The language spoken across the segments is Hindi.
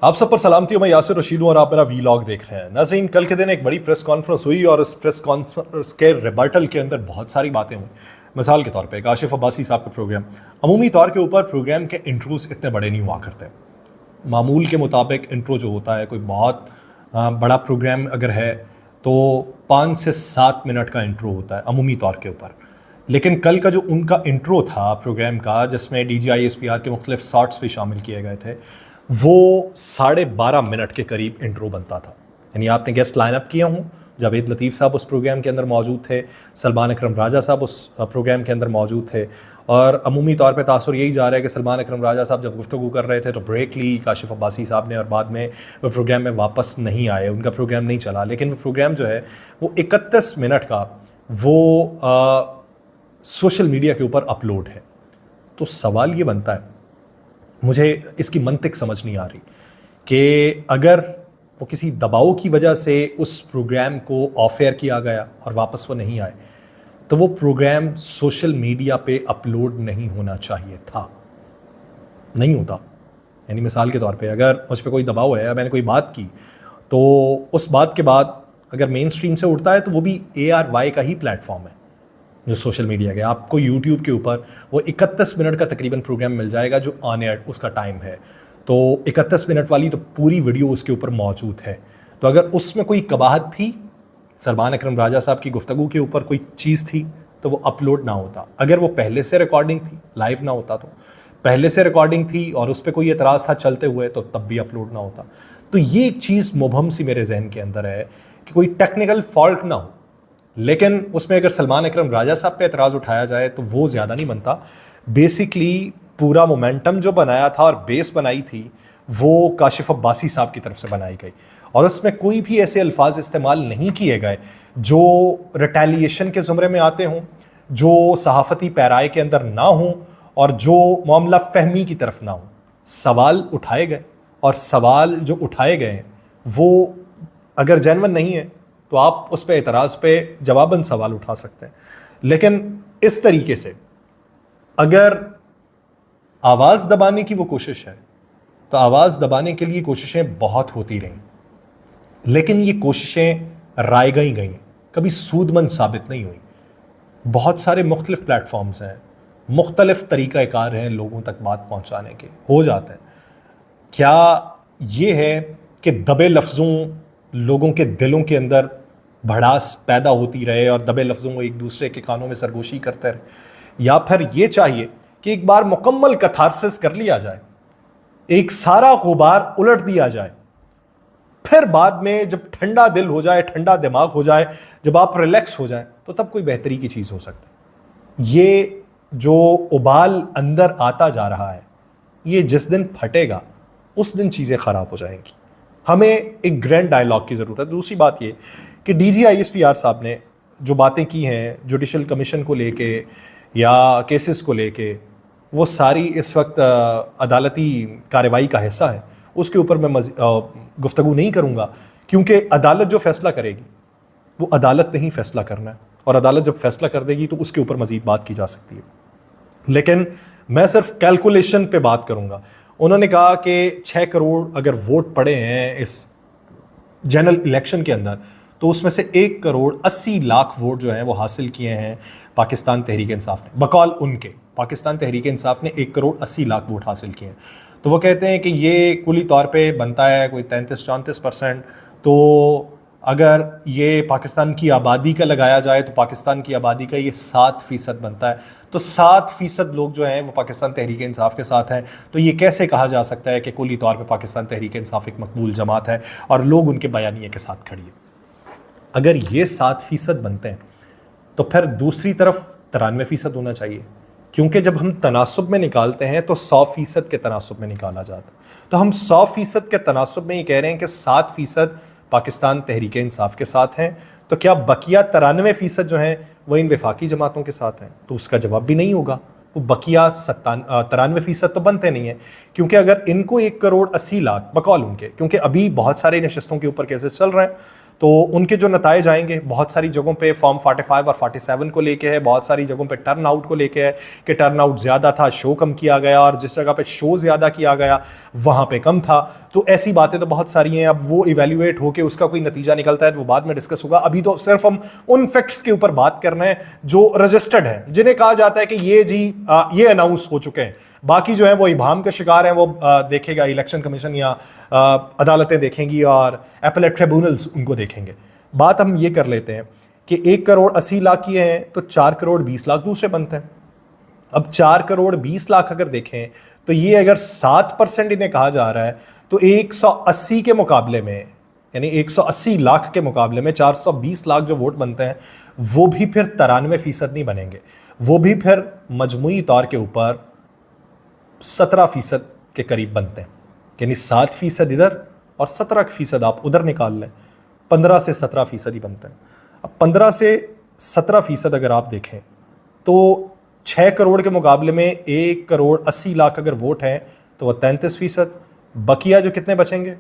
आप सब पर सलामती, मैं यासिर रशीद हूं और आप मेरा वीलॉग देख रहे हैं। नाज़रीन, कल के दिन एक बड़ी प्रेस कॉन्फ्रेंस हुई और इस प्रेस कॉन्फ्रेंस के रिबर्टल के अंदर बहुत सारी बातें हुई। मिसाल के तौर पे काशिफ अब्बासी साहब का प्रोग्राम, अमूमी तौर के ऊपर प्रोग्राम के इंट्रोज इतने बड़े नहीं हुआ करते। मामूल के मुताबिक इंट्रो जो होता है, कोई बहुत बड़ा प्रोग्राम अगर है तो 5 से 7 मिनट का इंट्रो होता है अमूमी तौर के ऊपर। लेकिन कल का जो उनका इंट्रो था प्रोग्राम का, जिसमें DGISPR के मुख्तलिफ शॉट्स भी शामिल किए गए थे, वो 12.5 मिनट के करीब इंट्रो बनता था। यानी आपने गेस्ट लाइनअप किया हूँ, जावेद लतीफ़ साहब उस प्रोग्राम के अंदर मौजूद थे, सलमान अकरम राजा साहब उस प्रोग्राम के अंदर मौजूद थे, और अमूमी तौर पे तासुर यही जा रहा है कि सलमान अकरम राजा साहब जब गुफ्तगू कर रहे थे तो ब्रेक ली काशिफ अब्बासी साहब ने, और बाद में वो प्रोग्राम में वापस नहीं आए, उनका प्रोग्राम नहीं चला। लेकिन वो प्रोग्राम जो है वो 31 मिनट का वो सोशल मीडिया के ऊपर अपलोड है। तो सवाल ये बनता है, मुझे इसकी मंतिक समझ नहीं आ रही कि अगर वो किसी दबाव की वजह से उस प्रोग्राम को ऑफ एयर किया गया और वापस वो नहीं आए, तो वो प्रोग्राम सोशल मीडिया पे अपलोड नहीं होना चाहिए था, नहीं होता। यानी मिसाल के तौर पे अगर मुझ पे कोई दबाव है, मैंने कोई बात की, तो उस बात के बाद अगर मेन स्ट्रीम से उठता है तो वो भी ARY का ही प्लेटफॉर्म है जो सोशल मीडिया के। आपको यूट्यूब के ऊपर वो 31 मिनट का तकरीबन प्रोग्राम मिल जाएगा जो ऑन एयर उसका टाइम है। तो 31 मिनट वाली तो पूरी वीडियो उसके ऊपर मौजूद है। तो अगर उसमें कोई कबाहत थी, सलमान अकरम राजा साहब की गुफ्तगू के ऊपर कोई चीज़ थी, तो वो अपलोड ना होता। अगर वो पहले से रिकॉर्डिंग थी, लाइव ना होता, तो पहले से रिकॉर्डिंग थी और उस पर कोई एतराज़ था चलते हुए, तो तब भी अपलोड ना होता। तो ये एक चीज़ मुबहम सी मेरे जहन के अंदर है कि कोई टेक्निकल फॉल्ट ना हो, लेकिन उसमें अगर सलमान अकरम राजा साहब पे एतराज़ उठाया जाए तो वो ज़्यादा नहीं बनता। बेसिकली पूरा मोमेंटम जो बनाया था और बेस बनाई थी वो काशिफ अब्बासी साहब की तरफ से बनाई गई, और उसमें कोई भी ऐसे अल्फाज इस्तेमाल नहीं किए गए जो रिटेलिएशन के ज़ुमरे में आते हों, जो सहाफ़ती पैराए के अंदर ना हों, और जो मामला फ़हमी की तरफ ना हो। सवाल उठाए गए, और सवाल जो उठाए गए वो अगर जेन्युइन नहीं है तो आप उस पर एतराज़ पे जवाबन सवाल उठा सकते हैं। लेकिन इस तरीके से अगर आवाज़ दबाने की वो कोशिश है, तो आवाज़ दबाने के लिए कोशिशें बहुत होती रहीं, लेकिन ये कोशिशें रायगई गई, कभी सूदमंद साबित नहीं हुई। बहुत सारे मुख्तलिफ प्लेटफॉर्म्स हैं, मुख्तलिफ तरीक़ाकार हैं लोगों तक बात पहुँचाने के, हो जाते हैं। क्या ये है कि दबे लफ्ज़ों लोगों के दिलों के अंदर भड़ास पैदा होती रहे और दबे लफ्ज़ों को एक दूसरे के कानों में सरगोशी करते रहे, या फिर ये चाहिए कि एक बार मुकम्मल कथारसिस कर लिया जाए, एक सारा गुबार उलट दिया जाए, फिर बाद में जब ठंडा दिल हो जाए, ठंडा दिमाग हो जाए, जब आप रिलैक्स हो जाए, तो तब कोई बेहतरी की चीज़ हो सकती है। ये जो उबाल अंदर आता जा रहा है, ये जिस दिन फटेगा उस दिन चीज़ें ख़राब हो जाएंगी। हमें एक ग्रैंड डायलॉग की ज़रूरत है। दूसरी बात ये कि DGISPR साहब ने जो बातें की हैं जुडिशल कमीशन को लेके या केसेस को लेके, वो सारी इस वक्त अदालती कार्रवाई का हिस्सा है। उसके ऊपर मैं गुफ्तगू नहीं करूँगा, क्योंकि अदालत जो फ़ैसला करेगी वो अदालत ने ही फ़ैसला करना है, और अदालत जब फ़ैसला कर देगी तो उसके ऊपर मज़ीद बात की जा सकती है। लेकिन मैं सिर्फ कैलकुलेशन पे बात करूँगा। उन्होंने कहा कि 6 करोड़ अगर वोट पड़े हैं इस जनरल इलेक्शन के अंदर, तो उसमें से 1 करोड़ 80 लाख वोट जो हैं वो हासिल किए हैं पाकिस्तान तहरीक इंसाफ ने। बकौल उनके, पाकिस्तान तहरीक इंसाफ ने 1 करोड़ 80 लाख वोट हासिल किए हैं। तो वो कहते हैं कि ये कुली तौर पे बनता है कोई 33-34%। तो अगर ये पाकिस्तान की आबादी का लगाया जाए तो पाकिस्तान की आबादी का ये 7% बनता है। तो 7% लोग जो हैं वो पाकिस्तान तहरीक इंसाफ के साथ हैं। तो ये कैसे कहा जा सकता है कि कुली तौर पे पाकिस्तान तहरीक इंसाफ एक मकबूल जमात है और लोग उनके बयानिए के साथ खड़ी है? अगर ये 7% बनते हैं तो फिर दूसरी तरफ 93% होना चाहिए, क्योंकि जब हम तनासुब में निकालते हैं तो 100% के तनासुब में निकाला जाता है। तो हम 100% के तनासुब में ये कह रहे हैं कि 7% पाकिस्तान तहरीक इंसाफ के साथ हैं, तो क्या बकिया 93% जो हैं वो इन वफाकी जमातों के साथ हैं? तो उसका जवाब भी नहीं होगा। वो बकिया 93% तो बनते नहीं है, क्योंकि अगर इनको 1 करोड़ 80 लाख बकौल उनके, क्योंकि अभी बहुत सारे नशस्तों के ऊपर केसेस चल रहे हैं, तो उनके जो नताइज आएंगे बहुत सारी जगहों पे फॉर्म 45 और 47 को लेके है, बहुत सारी जगहों पे टर्न आउट को लेके है कि टर्न आउट ज़्यादा था, शो कम किया गया, और जिस जगह पे शो ज़्यादा किया गया वहाँ पे कम था। तो ऐसी बातें तो बहुत सारी हैं। अब वो इवेल्युएट होकर उसका कोई नतीजा निकलता है तो वो बाद में डिस्कस होगा। अभी तो सिर्फ हम उन फैक्ट्स के ऊपर बात कर रहे हैं जो रजिस्टर्ड है, जिन्हें कहा जाता है कि ये जी ये अनाउंस हो चुके हैं। बाकी जो है वो इबाम के शिकार हैं, वो देखेगा इलेक्शन कमीशन या अदालतें देखेंगी और एपेलेट ट्रिब्यूनल्स उनको देखेंगे। बात हम ये कर लेते हैं कि 1 करोड़ 80 लाख किए हैं तो 4 करोड़ 20 लाख दूसरे बनते हैं। अब 4 करोड़ 20 लाख अगर देखें तो ये अगर 7% इन्हें कहा जा रहा है तो 180 के मुकाबले में, यानी 180 लाख के मुकाबले में 420 लाख जो वोट बनते हैं वो भी फिर 93% नहीं बनेंगे, वो भी फिर मजमूई तौर के ऊपर 17% के करीब बनते हैं। यानी 7% इधर और 17% आप उधर निकाल लें, 15 से 17% ही बनते हैं। अब 15 से 17% अगर आप देखें तो 6 करोड़ के मुकाबले में 1 करोड़ 80 लाख अगर वोट हैं तो वह 33%। बकिया जो कितने बचेंगे,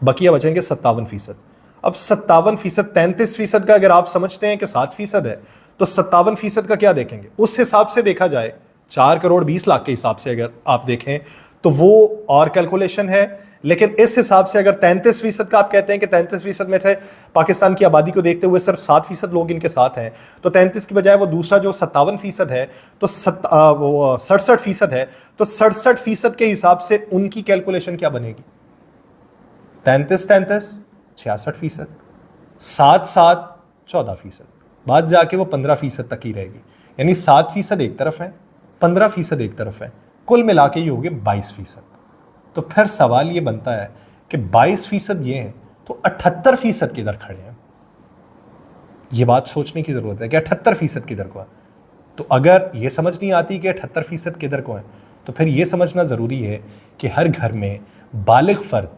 बकिया बचेंगे 57%। अब 57%, 33% का अगर आप समझते हैं कि 7% है तो 57% का क्या देखेंगे, उस हिसाब से देखा जाए 4 करोड़ 20 लाख के हिसाब से अगर आप देखें तो वो और कैलकुलेशन है। लेकिन इस हिसाब से अगर 33% का आप कहते हैं कि 33% में से पाकिस्तान की आबादी को देखते हुए सिर्फ 7% लोग इनके साथ हैं, तो 33 की बजाय वो दूसरा जो 57% है तो 67% है, तो 67% के हिसाब से उनकी कैलकुलेशन क्या बनेगी, 33 66%, 7 14%, बाद जाके वो 15% तक ही रहेगी। यानी 7% एक तरफ है, 15% एक तरफ है, कुल मिला के ये हो गए 22%। तो फिर सवाल ये बनता है कि 22% ये हैं तो 78% किधर खड़े हैं। ये बात सोचने की जरूरत है कि 78% किधर को है। तो अगर ये समझ नहीं आती कि 78% किधर को है तो फिर ये समझना ज़रूरी है कि हर घर में बालिग फ़र्द,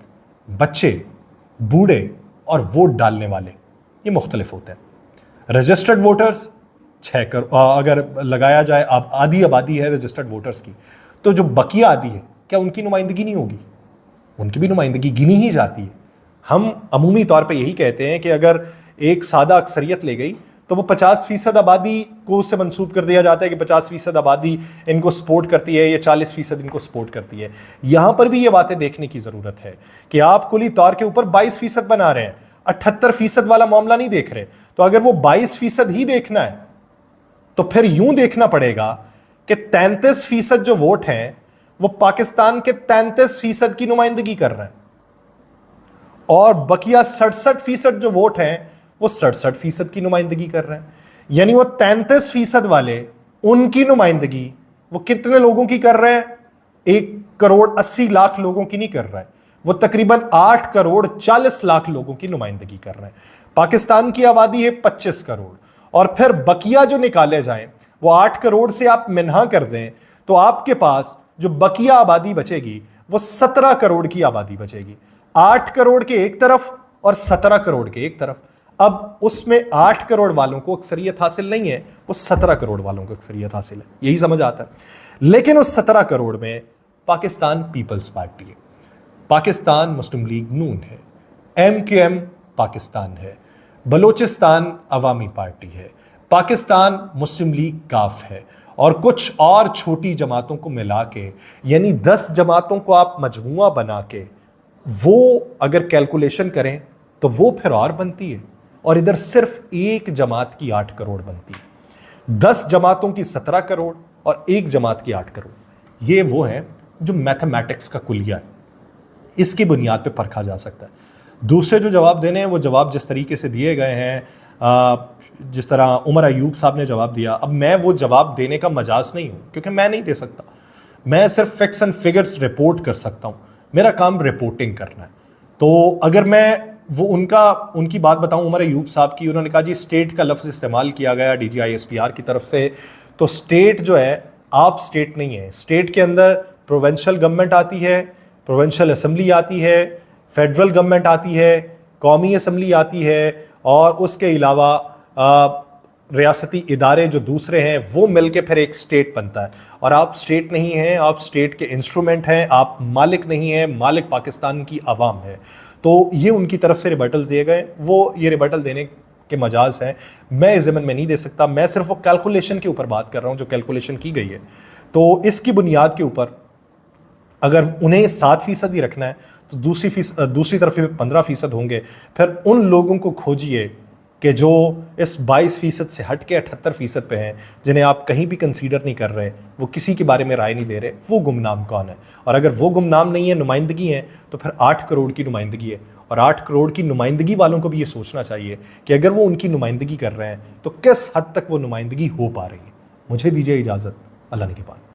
बच्चे, बूढ़े और वोट डालने वाले ये मुख्तलिफ होते हैं। रजिस्टर्ड वोटर्स 6 करोड़ अगर लगाया जाए, अब आधी आबादी है रजिस्टर्ड वोटर्स की, तो जो बकिया आदि है क्या उनकी नुमाइंदगी नहीं होगी, उनकी भी नुमाइंदगी गिनी ही जाती है। हम अमूमी तौर पे यही कहते हैं कि अगर एक सादा अक्सरियत ले गई तो वो 50% आबादी को उससे मंसूब कर दिया जाता है कि 50% आबादी इनको सपोर्ट करती है या 40% इनको सपोर्ट करती है। यहाँ पर भी ये बातें देखने की ज़रूरत है कि आप कुली तौर के ऊपर 22% बना रहे हैं, 78% वाला मामला नहीं देख रहे। तो अगर वो 22% ही देखना है तो फिर यूं देखना पड़ेगा कि 33% जो वोट हैं वो पाकिस्तान के 33% की नुमाइंदगी कर रहे हैं और बकिया 67% जो वोट हैं वो 67% की नुमाइंदगी कर रहे हैं। यानी वो 33% वाले, उनकी नुमाइंदगी वो कितने लोगों की कर रहे हैं, 1 करोड़ 80 लाख लोगों की नहीं कर रहे हैं, वो तकरीबन 8 करोड़ 40 लाख लोगों की नुमाइंदगी कर रहे हैं। पाकिस्तान की आबादी है 25 करोड़ और फिर बकिया जो निकाले जाएं वो 8 करोड़ से आप मिन्हा कर दें तो आपके पास जो बकिया आबादी बचेगी वो 17 करोड़ की आबादी बचेगी। 8 करोड़ के एक तरफ और 17 करोड़ के एक तरफ। अब उसमें 8 करोड़ वालों को अक्सरियत हासिल नहीं है, वो 17 करोड़ वालों को अक्सरियत हासिल है, यही समझ आता है। लेकिन उस 17 करोड़ में पाकिस्तान पीपल्स पार्टी है, पाकिस्तान मुस्लिम लीग नून है, MQM पाकिस्तान है, बलोचिस्तान अवामी पार्टी है, पाकिस्तान मुस्लिम लीग काफ है और कुछ और छोटी जमातों को मिला के, यानी 10 जमातों को आप मजमुआ बना के वो अगर कैलकुलेशन करें तो वो फिर और बनती है। और इधर सिर्फ एक जमात की 8 करोड़ बनती है, 10 जमातों की 17 करोड़ और एक जमात की 8 करोड़। ये वो है जो मैथमेटिक्स का कुलिया है, इसकी बुनियाद पे परखा जा सकता है। दूसरे जो जवाब देने हैं वो जवाब जिस तरीके से दिए गए हैं, जिस तरह उमर अयूब साहब ने जवाब दिया, अब मैं वो जवाब देने का मजाज नहीं हूँ क्योंकि मैं नहीं दे सकता, मैं सिर्फ फैक्ट्स एंड फिगर्स रिपोर्ट कर सकता हूँ, मेरा काम रिपोर्टिंग करना है। तो अगर मैं वो उनकी बात बताऊं, उमर अयूब साहब की, उन्होंने कहा जी स्टेट का लफ्ज़ इस्तेमाल किया गया DGI-SPR की तरफ से, तो स्टेट जो है आप स्टेट नहीं है, स्टेट के अंदर प्रोविंशियल गवर्नमेंट आती है, प्रोविंशियल असम्बली आती है, फेडरल गवर्नमेंट आती है, कौमी असम्बली आती है और उसके अलावा रियासती इदारे जो दूसरे हैं वो मिलके फिर एक स्टेट बनता है। और आप स्टेट नहीं हैं, आप स्टेट के इंस्ट्रूमेंट हैं, आप मालिक नहीं हैं, मालिक पाकिस्तान की आवाम है। तो ये उनकी तरफ से रिबटल्स दिए गए, वो ये रिबटल देने के मजाज हैं, मैं इस ज़मन में नहीं दे सकता। मैं सिर्फ वो कैलकुलेशन के ऊपर बात कर रहा हूँ जो कैलकुलेशन की गई है। तो इसकी बुनियाद के ऊपर अगर उन्हें 7% ही रखना है तो दूसरी तरफ 15% होंगे। फिर उन लोगों को खोजिए कि जो इस 22% से हट के 78% पे हैं, जिन्हें आप कहीं भी कंसीडर नहीं कर रहे, वो किसी के बारे में राय नहीं दे रहे, वो गुमनाम कौन है। और अगर वो गुमनाम नहीं है, नुमाइंदगी है, तो फिर 8 करोड़ की नुमाइंदगी है। और 8 करोड़ की नुमाइंदगी वालों को भी ये सोचना चाहिए कि अगर वो उनकी नुमाइंदगी कर रहे हैं तो किस हद तक वो नुमाइंदगी हो पा रही है। मुझे दीजिए इजाज़त, अल्लाह ने के बाद।